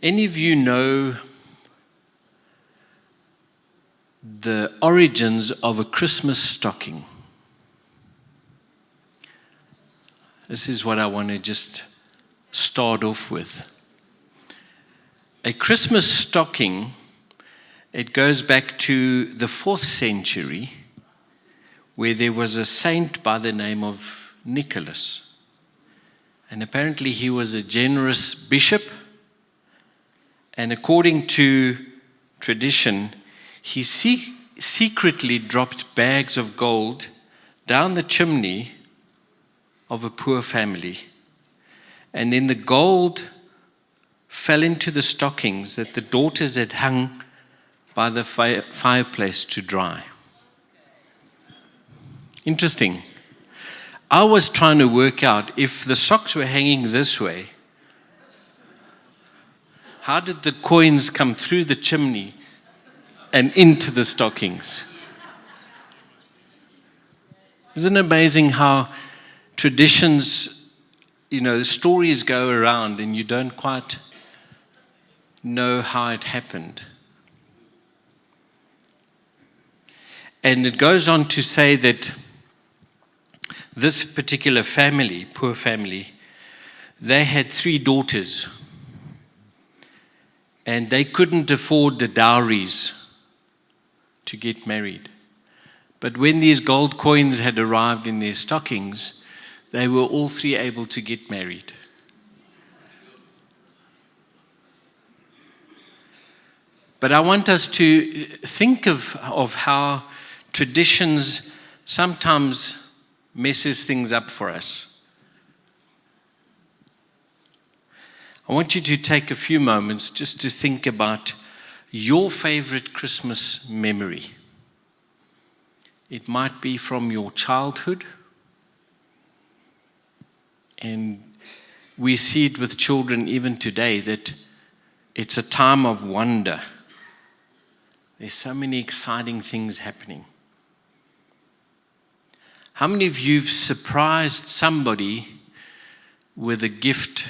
Any of you know the origins of a Christmas stocking? This is what I want to just start off with. A Christmas stocking, it goes back to the 4th century, where there was a saint by the name of Nicholas. And apparently he was a generous bishop, and according to tradition, he secretly dropped bags of gold down the chimney of a poor family. And then the gold fell into the stockings that the daughters had hung by the fireplace to dry. Interesting. I was trying to work out if the socks were hanging this way, how did the coins come through the chimney and into the stockings? Isn't it amazing how traditions, stories go around and you don't quite know how it happened? And it goes on to say that this particular family, poor family, they had 3 daughters. And they couldn't afford the dowries to get married. But when these gold coins had arrived in their stockings, they were all 3 able to get married. But I want us to think of how traditions sometimes messes things up for us. I want you to take a few moments just to think about your favorite Christmas memory. It might be from your childhood, and we see it with children even today, that it's a time of wonder. There's so many exciting things happening. How many of you have surprised somebody with a gift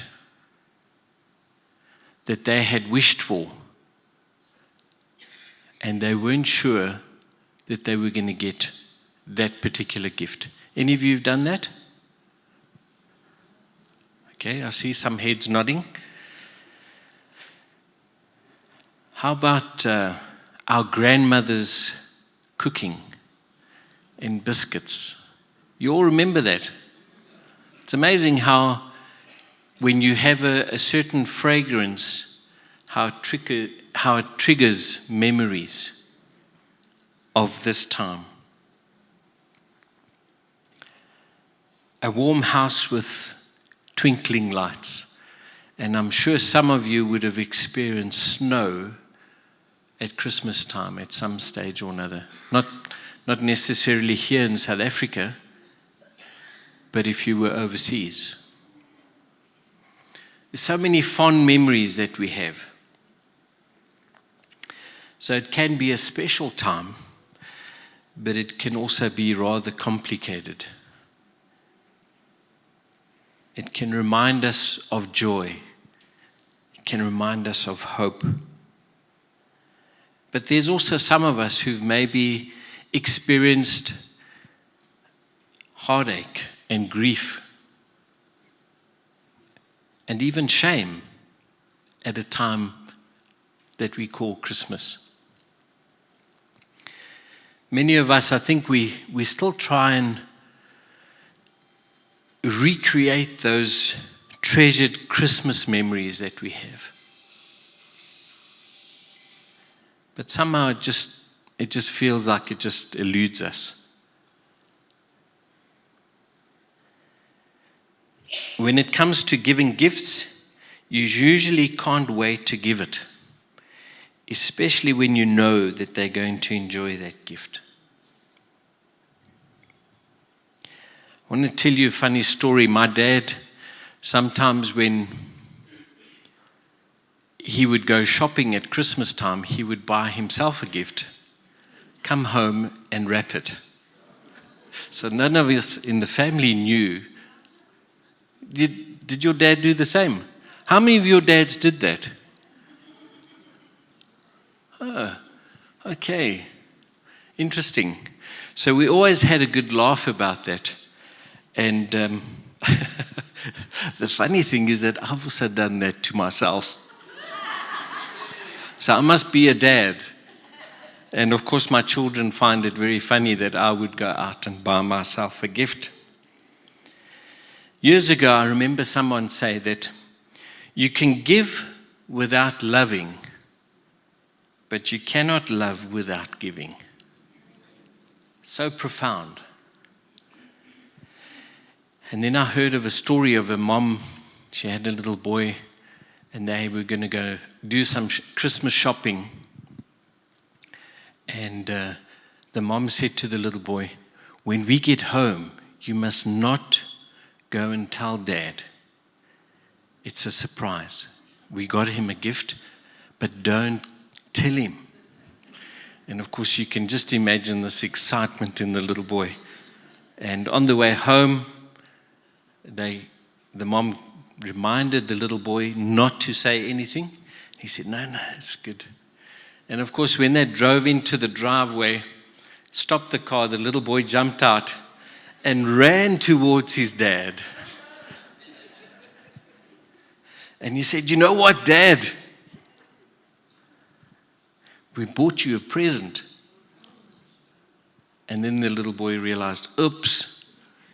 that they had wished for, and they weren't sure that they were going to get that particular gift? Any of you have done that? Okay, I see some heads nodding. How about our grandmother's cooking and biscuits? You all remember that? It's amazing how when you have a certain fragrance, how it triggers memories of this time. A warm house with twinkling lights. And I'm sure some of you would have experienced snow at Christmas time at some stage or another. Not necessarily here in South Africa, but if you were overseas. There's so many fond memories that we have. So it can be a special time, but it can also be rather complicated. It can remind us of joy. It can remind us of hope. But there's also some of us who've maybe experienced heartache and grief and even shame at a time that we call Christmas. Many of us, I think we still try and recreate those treasured Christmas memories that we have. But somehow it just feels like it just eludes us. When it comes to giving gifts, you usually can't wait to give it, especially when you know that they're going to enjoy that gift. I want to tell you a funny story. My dad, sometimes when he would go shopping at Christmas time, he would buy himself a gift, come home and wrap it. So none of us in the family knew. Did your dad do the same? How many of your dads did that? Oh, okay. Interesting. So we always had a good laugh about that. And the funny thing is that I've also done that to myself. So I must be a dad. And of course, my children find it very funny that I would go out and buy myself a gift. Years ago, I remember someone say that you can give without loving, but you cannot love without giving. So profound. And then I heard of a story of a mom. She had a little boy, and they were going to go do some Christmas shopping. And the mom said to the little boy, when we get home, you must not go and tell Dad. It's a surprise. We got him a gift, but don't tell him. And of course, you can just imagine this excitement in the little boy. And on the way home, the mom reminded the little boy not to say anything. He said, no, it's good. And of course, when they drove into the driveway, stopped the car, the little boy jumped out and ran towards his dad. And he said, you know what, Dad? We bought you a present. And then the little boy realized, oops,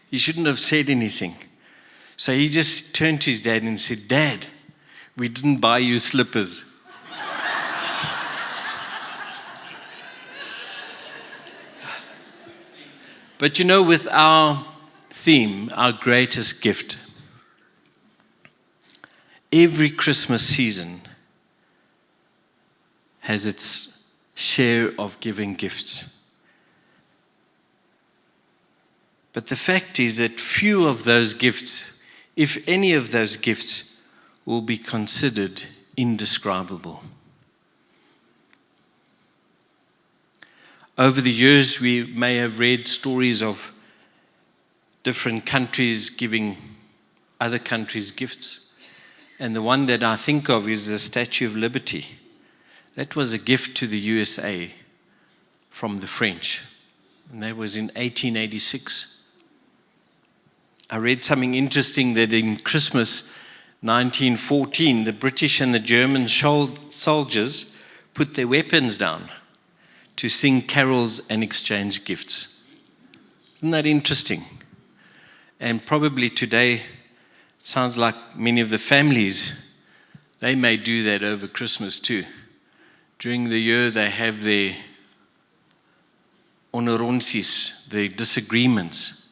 he shouldn't have said anything. So he just turned to his dad and said, Dad, we didn't buy you slippers. But you know, with our theme, our greatest gift, every Christmas season has its share of giving gifts. But the fact is that few of those gifts, if any of those gifts, will be considered indescribable. Over the years, we may have read stories of different countries giving other countries gifts. And the one that I think of is the Statue of Liberty. That was a gift to the USA from the French. And that was in 1886. I read something interesting that in Christmas 1914, the British and the German soldiers put their weapons down to sing carols and exchange gifts. Isn't that interesting? And probably today, it sounds like many of the families, they may do that over Christmas too. During the year, they have their honoronsis, their disagreements.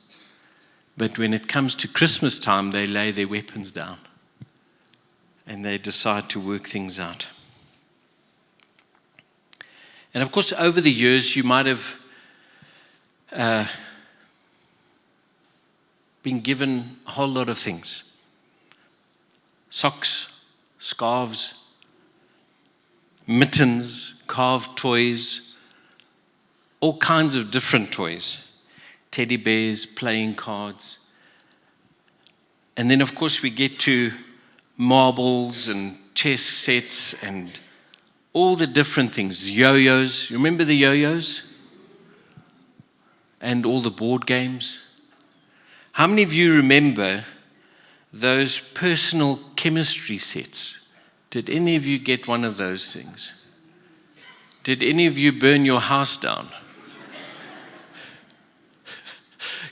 But when it comes to Christmas time, they lay their weapons down and they decide to work things out. And of course, over the years, you might have been given a whole lot of things. Socks, scarves, mittens, carved toys, all kinds of different toys. Teddy bears, playing cards. And then, of course, we get to marbles and chess sets and all the different things, yo-yos. You remember the yo-yos? And all the board games. How many of you remember those personal chemistry sets? Did any of you get one of those things? Did any of you burn your house down?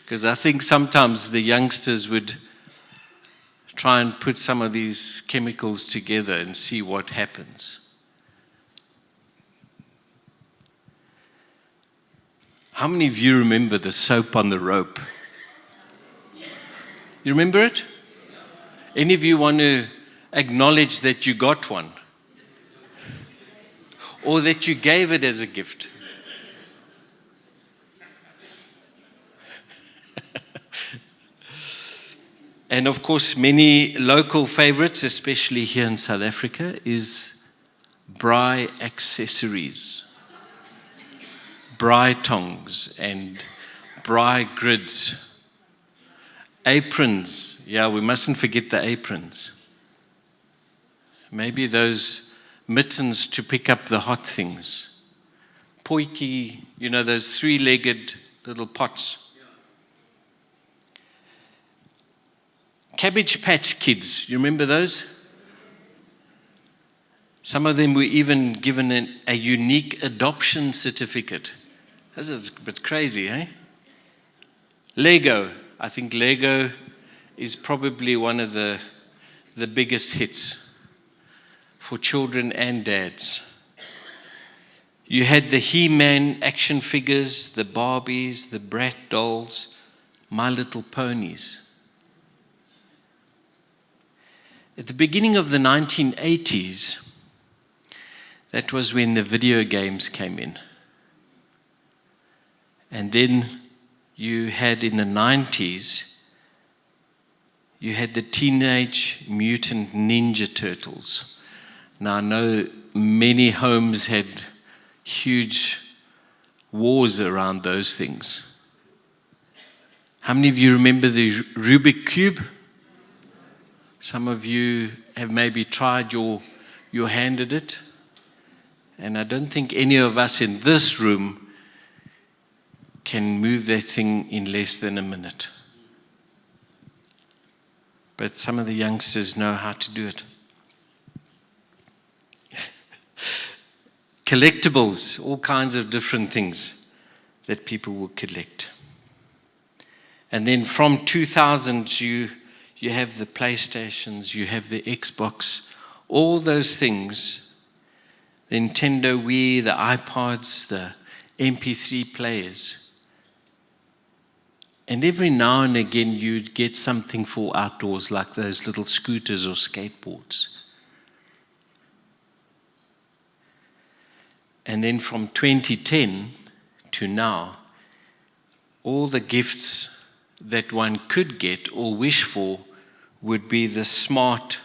Because I think sometimes the youngsters would try and put some of these chemicals together and see what happens. How many of you remember the soap on the rope? You remember it? Any of you want to acknowledge that you got one? Or that you gave it as a gift? And of course, many local favorites, especially here in South Africa, is braai accessories. Braai tongs and braai grids. Aprons. Yeah, we mustn't forget the aprons. Maybe those mittens to pick up the hot things. Poiki, those three-legged little pots. Cabbage Patch Kids, you remember those? Some of them were even given a unique adoption certificate. This is a bit crazy, eh? Lego. I think Lego is probably one of the biggest hits for children and dads. You had the He-Man action figures, the Barbies, the Brat dolls, My Little Ponies. At the beginning of the 1980s, that was when the video games came in. And then you had in the 90s, you had the Teenage Mutant Ninja Turtles. Now I know many homes had huge wars around those things. How many of you remember the Rubik Cube? Some of you have maybe tried your hand at it. And I don't think any of us in this room can move that thing in less than a minute. But some of the youngsters know how to do it. Collectibles, all kinds of different things that people will collect. And then from 2000, you have the PlayStations, you have the Xbox, all those things, the Nintendo Wii, the iPods, the MP3 players. And every now and again, you'd get something for outdoors, like those little scooters or skateboards. And then from 2010 to now, all the gifts that one could get or wish for would be the smart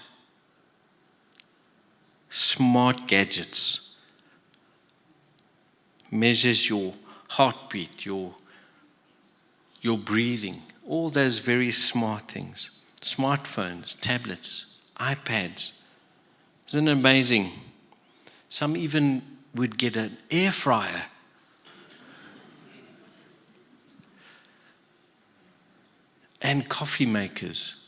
gadgets. Measures your heartbeat, your breathing, all those very smart things. Smartphones, tablets, iPads. Isn't it amazing? Some even would get an air fryer. And coffee makers.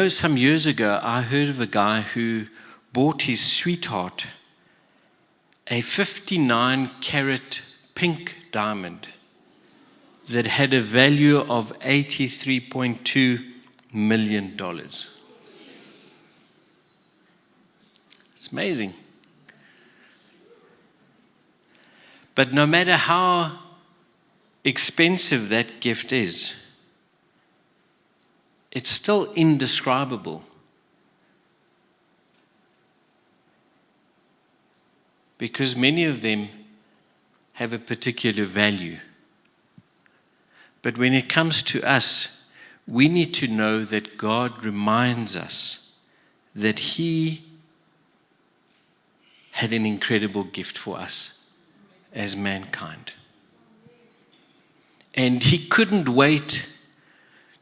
Some years ago, I heard of a guy who bought his sweetheart a 59-carat pink diamond that had a value of $83.2 million. It's amazing. But no matter how expensive that gift is, it's still indescribable. Because many of them have a particular value. But when it comes to us, we need to know that God reminds us that He had an incredible gift for us as mankind. And He couldn't wait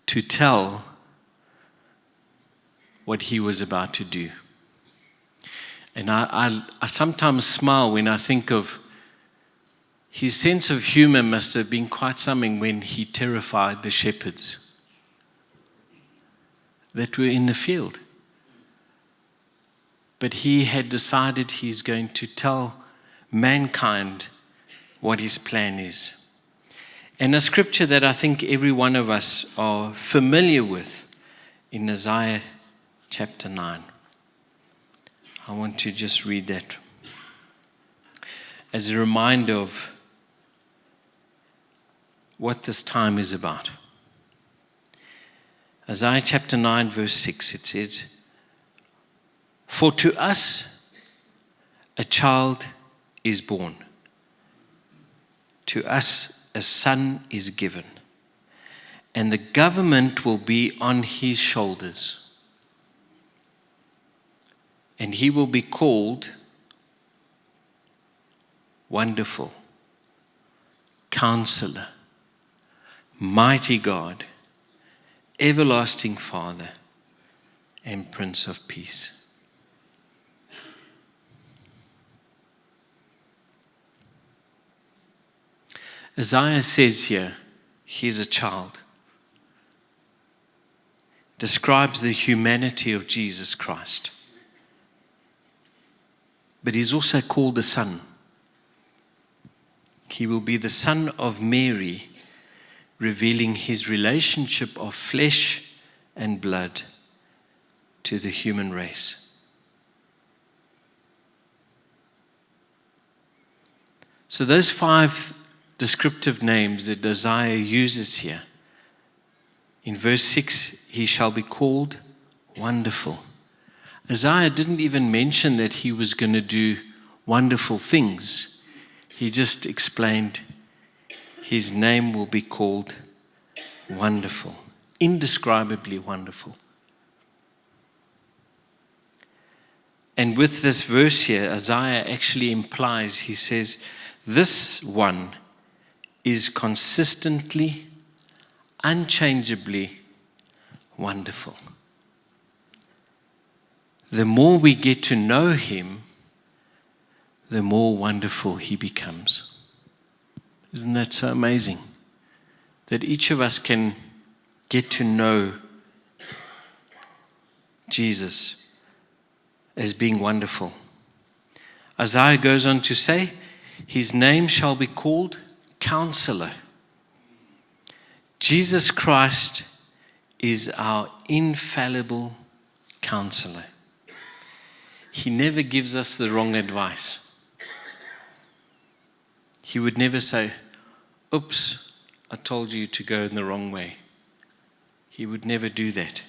to tell what He was about to do. And I sometimes smile when I think of His sense of humor must have been quite something when He terrified the shepherds that were in the field. But He had decided He's going to tell mankind what His plan is. And a scripture that I think every one of us are familiar with in Isaiah chapter 9. I want to just read that as a reminder of what this time is about. Isaiah chapter 9 verse 6, it says, "For to us a child is born, to us a son is given, and the government will be on His shoulders. And He will be called Wonderful, Counselor, Mighty God, Everlasting Father, and Prince of Peace. Isaiah says here, he's a child. Describes the humanity of Jesus Christ. But he's also called the Son. He will be the Son of Mary, revealing his relationship of flesh and blood to the human race. So those 5 descriptive names that Isaiah uses here. In verse 6, he shall be called Wonderful. Isaiah didn't even mention that he was going to do wonderful things. He just explained his name will be called Wonderful, indescribably wonderful. And with this verse here, Isaiah actually implies, he says, this one is consistently, unchangeably wonderful. The more we get to know him, the more wonderful he becomes. Isn't that so amazing? That each of us can get to know Jesus as being wonderful. Isaiah goes on to say, his name shall be called Counselor. Jesus Christ is our infallible counselor. He never gives us the wrong advice. He would never say, oops, I told you to go in the wrong way. He would never do that.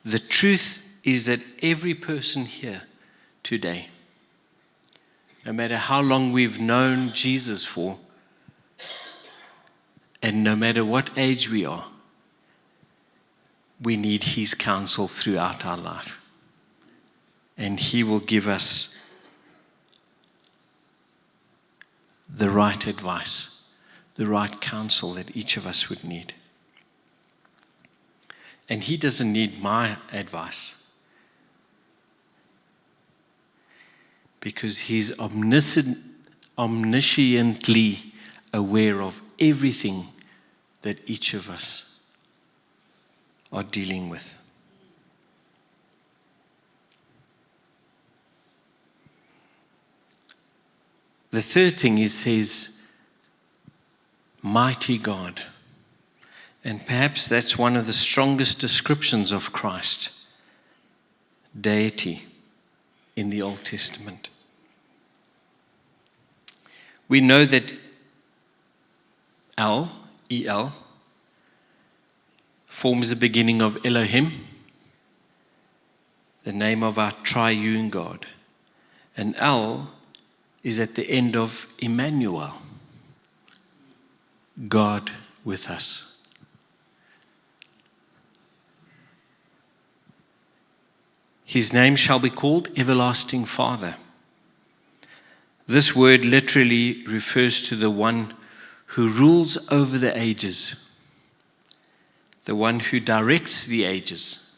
The truth is that every person here today, no matter how long we've known Jesus for, and no matter what age we are, we need his counsel throughout our life. And he will give us the right advice, the right counsel that each of us would need. And he doesn't need my advice, because he's omnisciently aware of everything that each of us are dealing with. The third thing he says, mighty God. And perhaps that's one of the strongest descriptions of Christ, deity, in the Old Testament. We know that El, forms the beginning of Elohim, the name of our triune God. And El is at the end of Emmanuel, God with us. His name shall be called Everlasting Father. This word literally refers to the one who rules over the ages, the one who directs the ages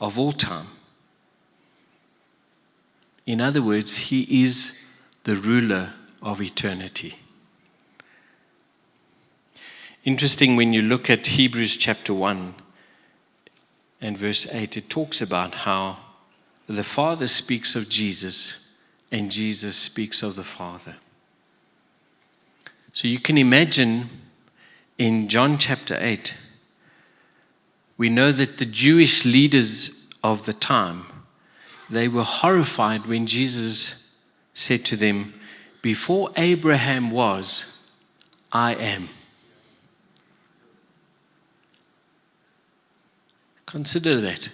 of all time. In other words, he is the ruler of eternity. Interesting, when you look at Hebrews chapter 1 and verse 8, it talks about how the Father speaks of Jesus and Jesus speaks of the Father. So you can imagine in John chapter 8, we know that the Jewish leaders of the time, they were horrified when Jesus said to them, before Abraham was, I am. Consider that.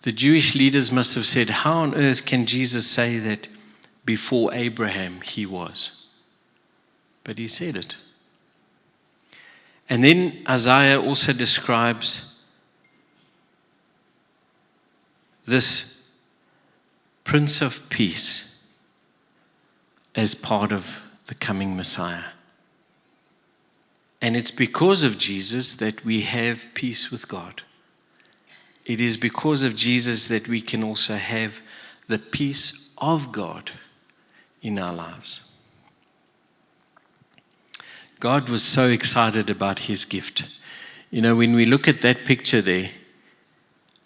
The Jewish leaders must have said, how on earth can Jesus say that before Abraham he was? But he said it. And then Isaiah also describes this Prince of Peace as part of the coming Messiah. And it's because of Jesus that we have peace with God. It is because of Jesus that we can also have the peace of God in our lives. God was so excited about his gift. You know, when we look at that picture there,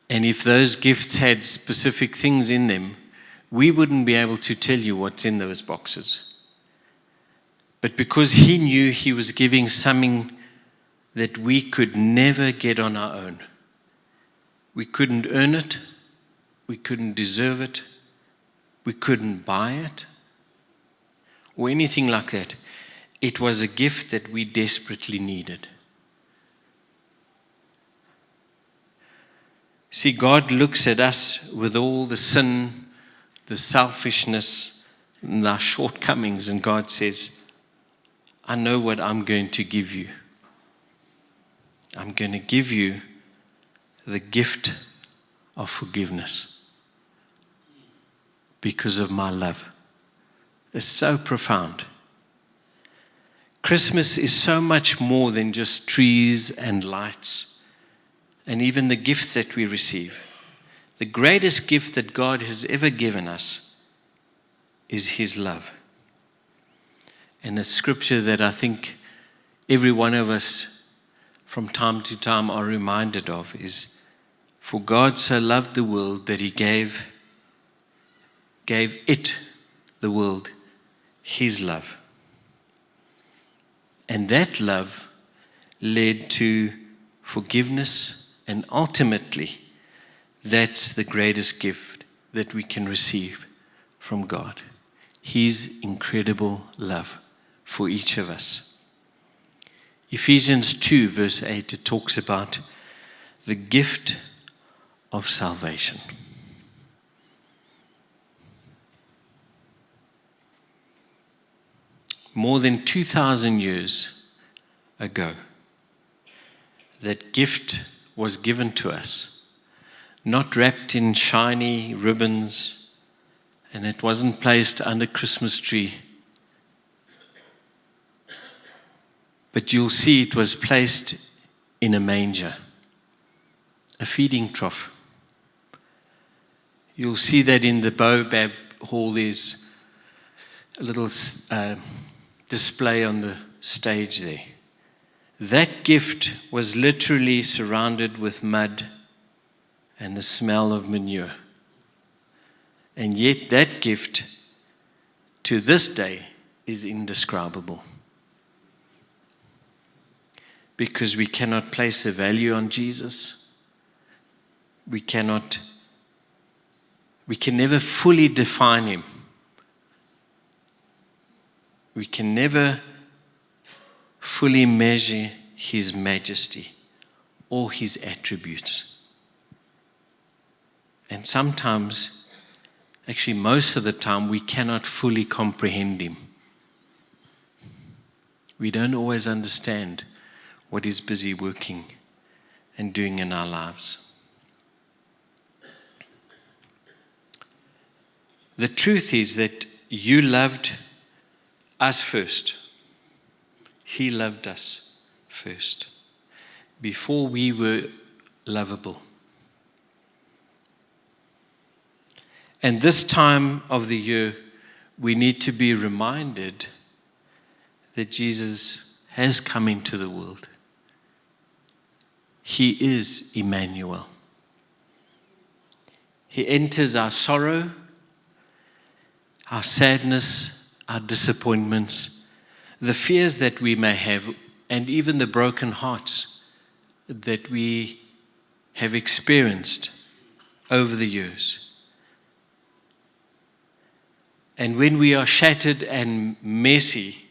and if those gifts had specific things in them, we wouldn't be able to tell you what's in those boxes. But because he knew he was giving something that we could never get on our own. We couldn't earn it. We couldn't deserve it. We couldn't buy it. Or anything like that. It was a gift that we desperately needed. See, God looks at us with all the sin, the selfishness, and our shortcomings, and God says, I know what I'm going to give you. I'm going to give you the gift of forgiveness because of my love. It's so profound. Christmas is so much more than just trees and lights and even the gifts that we receive. The greatest gift that God has ever given us is his love. And a scripture that I think every one of us from time to time are reminded of is, for God so loved the world that he gave it, the world, his love. And that love led to forgiveness, and ultimately, that's the greatest gift that we can receive from God. His incredible love for each of us. Ephesians 2 verse 8, it talks about the gift of salvation. More than 2,000 years ago, that gift was given to us, not wrapped in shiny ribbons, and it wasn't placed under Christmas tree. But you'll see it was placed in a manger, a feeding trough. You'll see that in the Baobab Hall there's a little display on the stage there. That gift was literally surrounded with mud and the smell of manure. And yet that gift to this day is indescribable. Because we cannot place a value on Jesus. We can never fully define him. We can never fully measure his majesty or his attributes. And sometimes, actually most of the time, we cannot fully comprehend him. We don't always understand what he's busy working and doing in our lives. The truth is that you loved us first. He loved us first, before we were lovable. And this time of the year, we need to be reminded that Jesus has come into the world. He is Emmanuel. He enters our sorrow, our sadness, our disappointments, the fears that we may have, and even the broken hearts that we have experienced over the years. And when we are shattered and messy,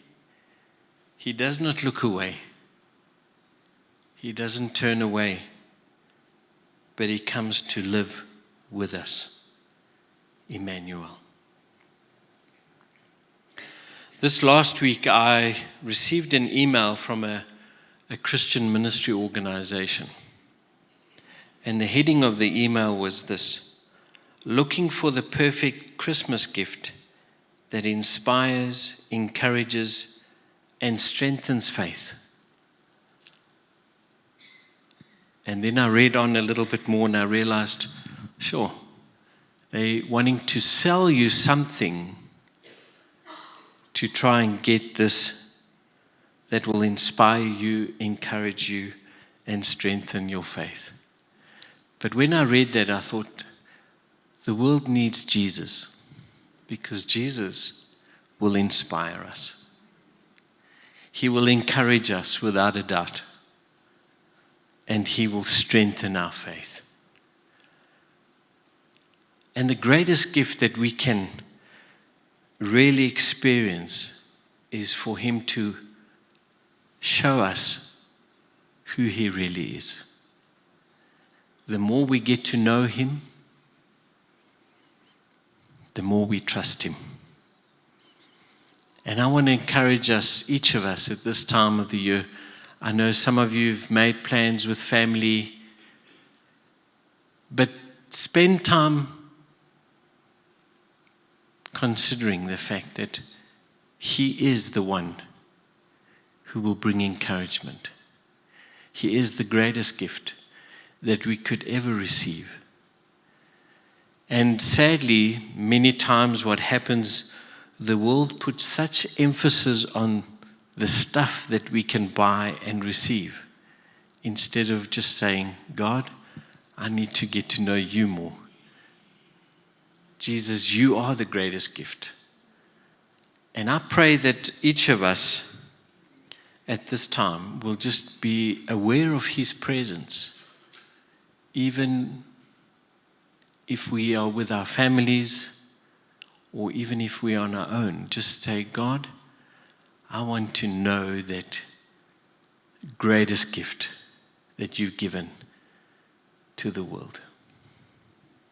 he does not look away. He doesn't turn away, but he comes to live with us. Emmanuel. This last week, I received an email from a Christian ministry organization. And the heading of the email was this: looking for the perfect Christmas gift that inspires, encourages, and strengthens faith. And then I read on a little bit more and I realized, sure, they're wanting to sell you something to try and get this that will inspire you, encourage you, and strengthen your faith. But when I read that, I thought, the world needs Jesus, because Jesus will inspire us. He will encourage us without a doubt, and He will strengthen our faith. And the greatest gift that we can really experience is for Him to show us who He really is. The more we get to know Him, the more we trust Him. And I want to encourage us, each of us, at this time of the year. I know some of you have made plans with family, but spend time considering the fact that He is the one who will bring encouragement. He is the greatest gift that we could ever receive. And sadly, many times what happens, the world puts such emphasis on the stuff that we can buy and receive, instead of just saying, God, I need to get to know you more. Jesus, you are the greatest gift. And I pray that each of us at this time will just be aware of His presence, even if we are with our families, or even if we are on our own. Just say, God, I want to know that greatest gift that you've given to the world.